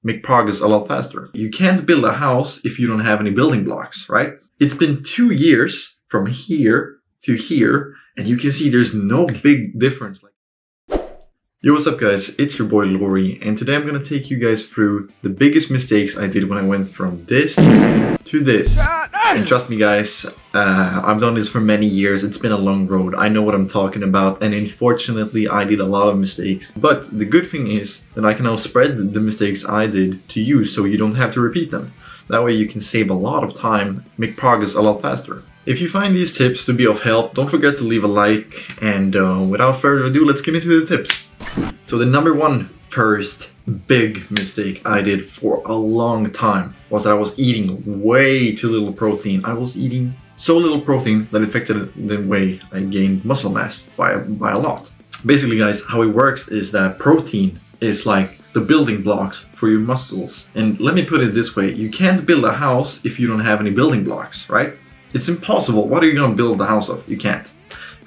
make progress a lot faster. You can't build a house if you don't have any building blocks, right? It's been 2 years from here to here, and you can see there's no big difference. Yo, what's up guys, it's your boy Lori, and today I'm gonna take you guys through the biggest mistakes I did when I went from this to this. And trust me guys, I've done this for many years. It's been a long road. I know what I'm talking about, and unfortunately I did a lot of mistakes. But the good thing is that I can now spread the mistakes I did to you so you don't have to repeat them. That way you can save a lot of time, make progress a lot faster. If you find these tips to be of help, don't forget to leave a like, and without further ado, let's get into the tips. So the number one first big mistake I did for a long time was that I was eating way too little protein. I was eating so little protein that it affected the way I gained muscle mass by a lot. Basically guys, how it works is that protein is like the building blocks for your muscles. And let me put it this way, you can't build a house if you don't have any building blocks, right? It's impossible. What are you gonna build the house of? You can't.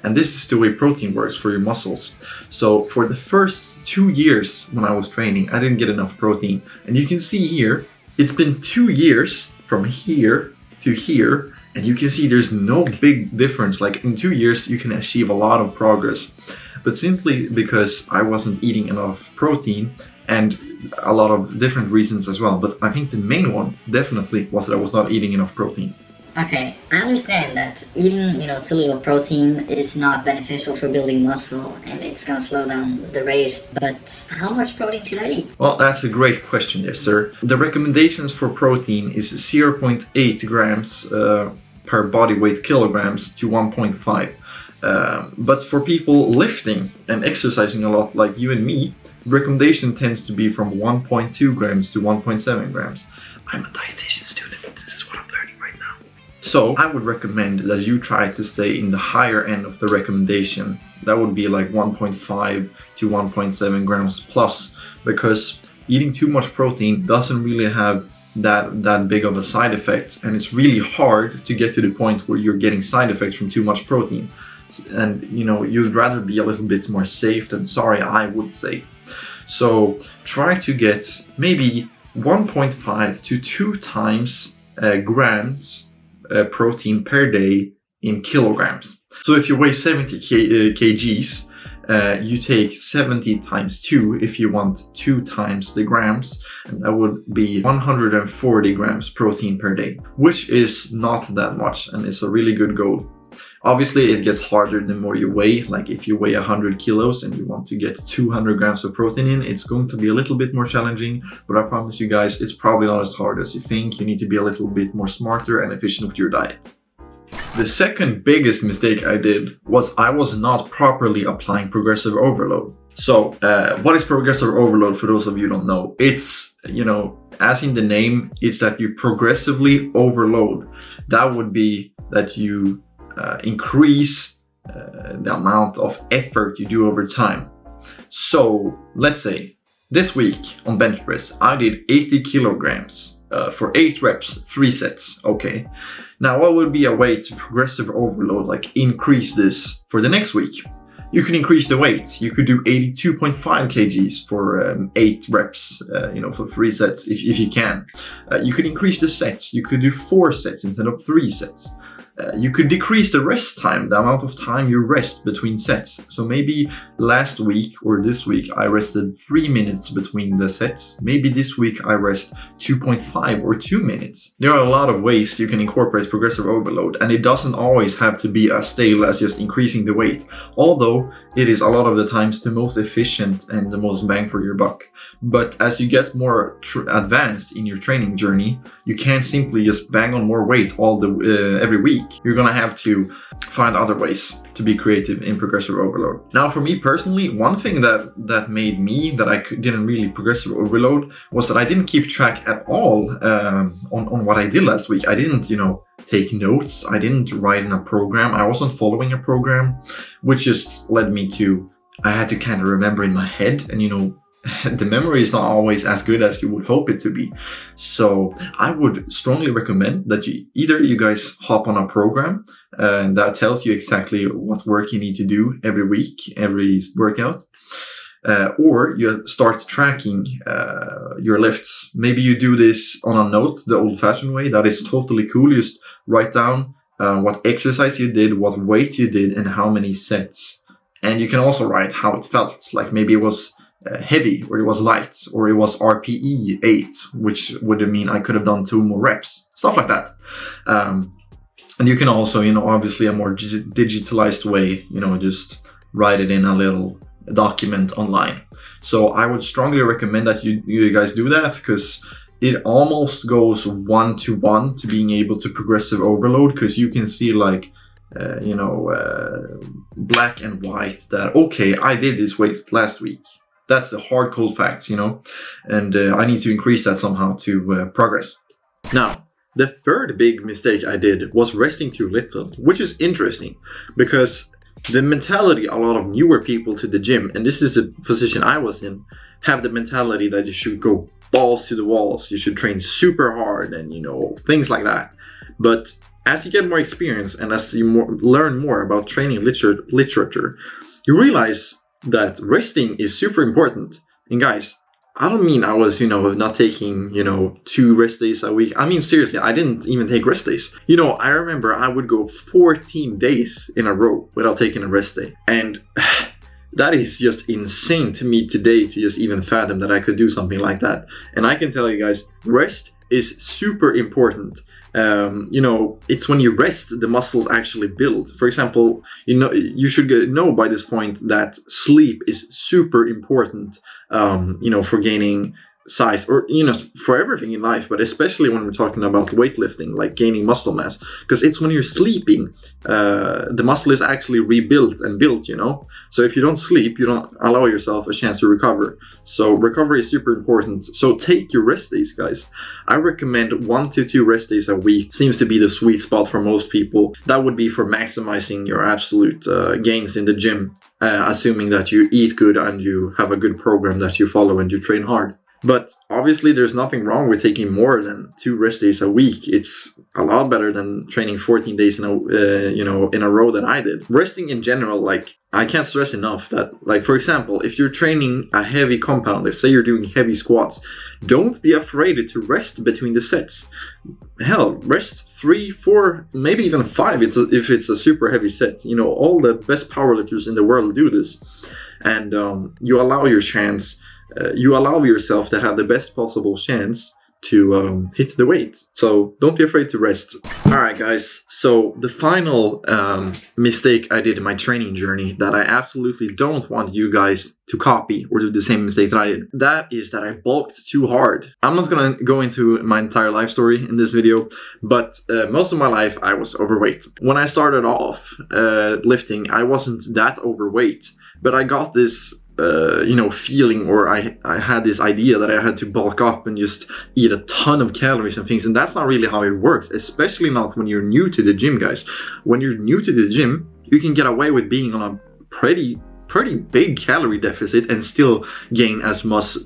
And this is the way protein works for your muscles. So for the first 2 years when I was training, I didn't get enough protein. And you can see here, it's been 2 years from here to here, and you can see there's no big difference. Like in 2 years, you can achieve a lot of progress. But simply because I wasn't eating enough protein, and a lot of different reasons as well. But I think the main one definitely was that I was not eating enough protein. Okay, I understand that eating, too little protein is not beneficial for building muscle and it's gonna slow down the rate, but how much protein should I eat? Well, that's a great question there, sir. The recommendations for protein is 0.8 grams per body weight kilograms to 1.5. But for people lifting and exercising a lot like you and me, recommendation tends to be from 1.2 grams to 1.7 grams. I'm a dietitian student. This is what I'm learning right now. So I would recommend that you try to stay in the higher end of the recommendation. That would be like 1.5 to 1.7 grams plus, because eating too much protein doesn't really have that big of a side effect, and it's really hard to get to the point where you're getting side effects from too much protein. And you'd rather be a little bit more safe than sorry, I would say. So try to get maybe 1.5 to 2 times grams protein per day in kilograms. So if you weigh 70 kgs, you take 70 times 2 if you want 2 times the grams, and that would be 140 grams protein per day, which is not that much, and it's a really good goal. Obviously, it gets harder the more you weigh. Like if you weigh 100 kilos and you want to get 200 grams of protein in, it's going to be a little bit more challenging, but I promise you guys, it's probably not as hard as you think. You need to be a little bit more smarter and efficient with your diet. The second biggest mistake I did was I was not properly applying progressive overload. So what is progressive overload for those of you who don't know? It's, as in the name, it's that you progressively overload. That would be that you increase the amount of effort you do over time. So let's say this week on bench press I did 80 kilograms for 8 reps, 3 sets. Okay, now what would be a way to progressive overload, like increase this for the next week? You can increase the weight. You could do 82.5 kgs for 8 reps, for 3 sets if you can. You could increase the sets. You could do 4 sets instead of 3 sets. You could decrease the rest time, the amount of time you rest between sets. So maybe last week or this week I rested 3 minutes between the sets. Maybe this week I rest 2.5 or 2 minutes. There are a lot of ways you can incorporate progressive overload, and it doesn't always have to be as stale as just increasing the weight, although it is a lot of the times the most efficient and the most bang for your buck. But as you get more advanced in your training journey, you can't simply just bang on more weight every week. You're gonna have to find other ways to be creative in progressive overload. Now for me personally, one thing that made me that I didn't really progressive overload was that I didn't keep track at all on what I did last week. I didn't take notes. I didn't write in a program. I wasn't following a program, which just led me to, I had to kind of remember in my head, and the memory is not always as good as you would hope it to be. So I would strongly recommend that you guys hop on a program and that tells you exactly what work you need to do every week, every workout. or you start tracking your lifts. Maybe you do this on a note, the old-fashioned way. That is totally cool. You just write down what exercise you did, what weight you did, and how many sets. And you can also write how it felt. Like maybe it was heavy, or it was light, or it was RPE 8, which would mean I could have done 2 more reps. Stuff like that. And you can also, obviously a more digitalized way, just write it in a little document online. So I would strongly recommend that you guys do that, because it almost goes 1-to-1 to being able to progressive overload, because you can see like black and white that, okay, I did this weight last week. That's the hard cold facts, and I need to increase that somehow to progress. Now, the third big mistake I did was resting too little, which is interesting because the mentality a lot of newer people to the gym, and this is the position I was in, have the mentality that you should go balls to the walls, you should train super hard and things like that. But as you get more experience and as you learn more about training literature, you realize that resting is super important. And guys, I don't mean I was, not taking, 2 rest days a week. I mean, seriously, I didn't even take rest days. I remember I would go 14 days in a row without taking a rest day. And that is just insane to me today to just even fathom that I could do something like that. And I can tell you guys, rest is super important. It's when you rest, the muscles actually build. For example, you should know by this point that sleep is super important, for gaining size, or for everything in life, but especially when we're talking about weightlifting, like gaining muscle mass, because it's when you're sleeping the muscle is actually rebuilt and built. So if you don't sleep, you don't allow yourself a chance to recover. So recovery is super important. So take your rest days, guys. I recommend 1 to 2 rest days a week. Seems to be the sweet spot for most people. That would be for maximizing your absolute gains in the gym, assuming that you eat good and you have a good program that you follow and you train hard. But obviously there's nothing wrong with taking more than 2 rest days a week. It's a lot better than training 14 days in a row that I did. Resting in general, like, I can't stress enough that, like, for example, if you're training a heavy compound, let's say you're doing heavy squats, don't be afraid to rest between the sets. Hell, rest 3, 4, maybe even 5 if it's a super heavy set. All the best powerlifters in the world do this. And you allow yourself to have the best possible chance to hit the weight. So don't be afraid to rest. Alright guys, so the final mistake I did in my training journey that I absolutely don't want you guys to copy or do the same mistake that I did, that is that I bulked too hard. I'm not gonna go into my entire life story in this video, but most of my life I was overweight. When I started off lifting, I wasn't that overweight, but I got this feeling, or I had this idea that I had to bulk up and just eat a ton of calories and things, and that's not really how it works, especially not when you're new to the gym, guys. When you're new to the gym, you can get away with being on a pretty big calorie deficit and still gain as much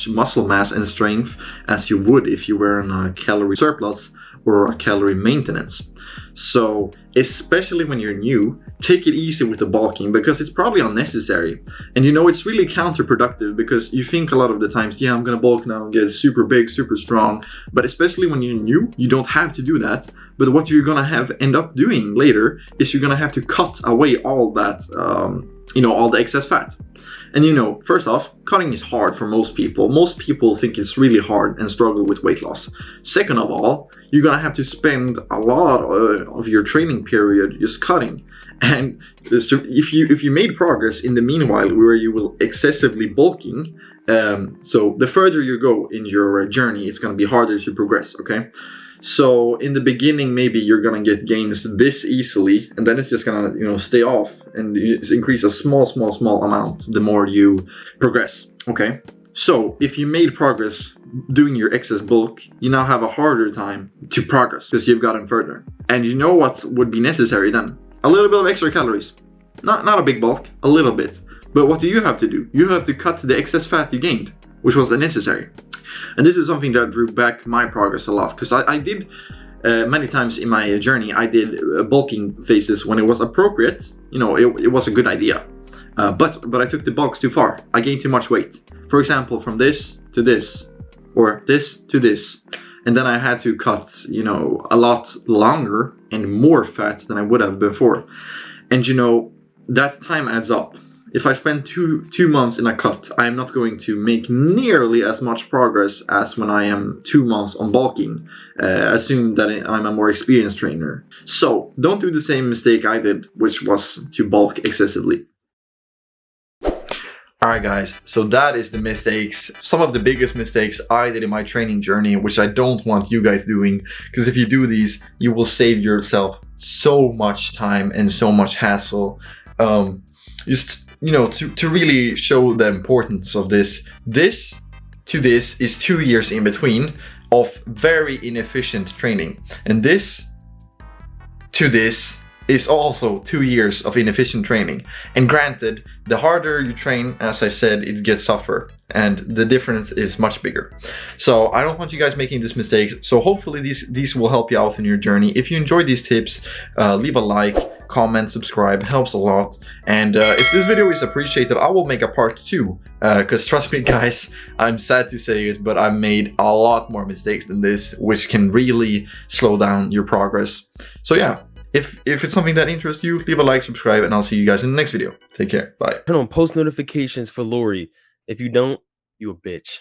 muscle mass and strength as you would if you were in a calorie surplus or a calorie maintenance. So especially when you're new, take it easy with the bulking, because it's probably unnecessary. And it's really counterproductive, because you think a lot of the times, yeah, I'm gonna bulk now and get super big, super strong. But especially when you're new, you don't have to do that. But what you're gonna end up doing later is you're gonna have to cut away all that, all the excess fat. And first off, cutting is hard for most people. Most people think it's really hard and struggle with weight loss. Second of all, you're gonna have to spend a lot of your training period just cutting. And if you made progress in the meanwhile where you will excessively bulking, so the further you go in your journey, it's gonna be harder to progress, okay? So in the beginning, maybe you're gonna get gains this easily, and then it's just gonna stay off and increase a small amount the more you progress. Okay, so if you made progress doing your excess bulk, you now have a harder time to progress because you've gotten further. And you know what would be necessary then? A little bit of extra calories. Not a big bulk, a little bit. But what do you have to do? You have to cut the excess fat you gained, which was unnecessary. And this is something that drew back my progress a lot, because I did many times in my journey, I did bulking phases when it was appropriate. It was a good idea. But I took the bulks too far. I gained too much weight. For example, from this to this, or this to this. And then I had to cut, you know, a lot longer and more fat than I would have before. And you know, that time adds up. If I spend two months in a cut, I am not going to make nearly as much progress as when I am 2 months on bulking. Assume that I'm a more experienced trainer. So don't do the same mistake I did, which was to bulk excessively. Alright guys, so that is the mistakes, some of the biggest mistakes I did in my training journey, which I don't want you guys doing, because if you do these, you will save yourself so much time and so much hassle. Just, you know, to really show the importance of this to this is 2 years in between of very inefficient training. And this to this is also 2 years of inefficient training. And granted, the harder you train, as I said, it gets tougher, and the difference is much bigger. So I don't want you guys making this mistake. So hopefully these will help you out in your journey. If you enjoyed these tips, leave a like, comment, subscribe, helps a lot. And if this video is appreciated, I will make a part 2, because trust me guys, I'm sad to say it, but I've made a lot more mistakes than this, which can really slow down your progress. So yeah, if it's something that interests you, leave a like, subscribe, and I'll see you guys in the next video. Take care. Bye. Turn on post notifications for Lori. If you don't, you a bitch.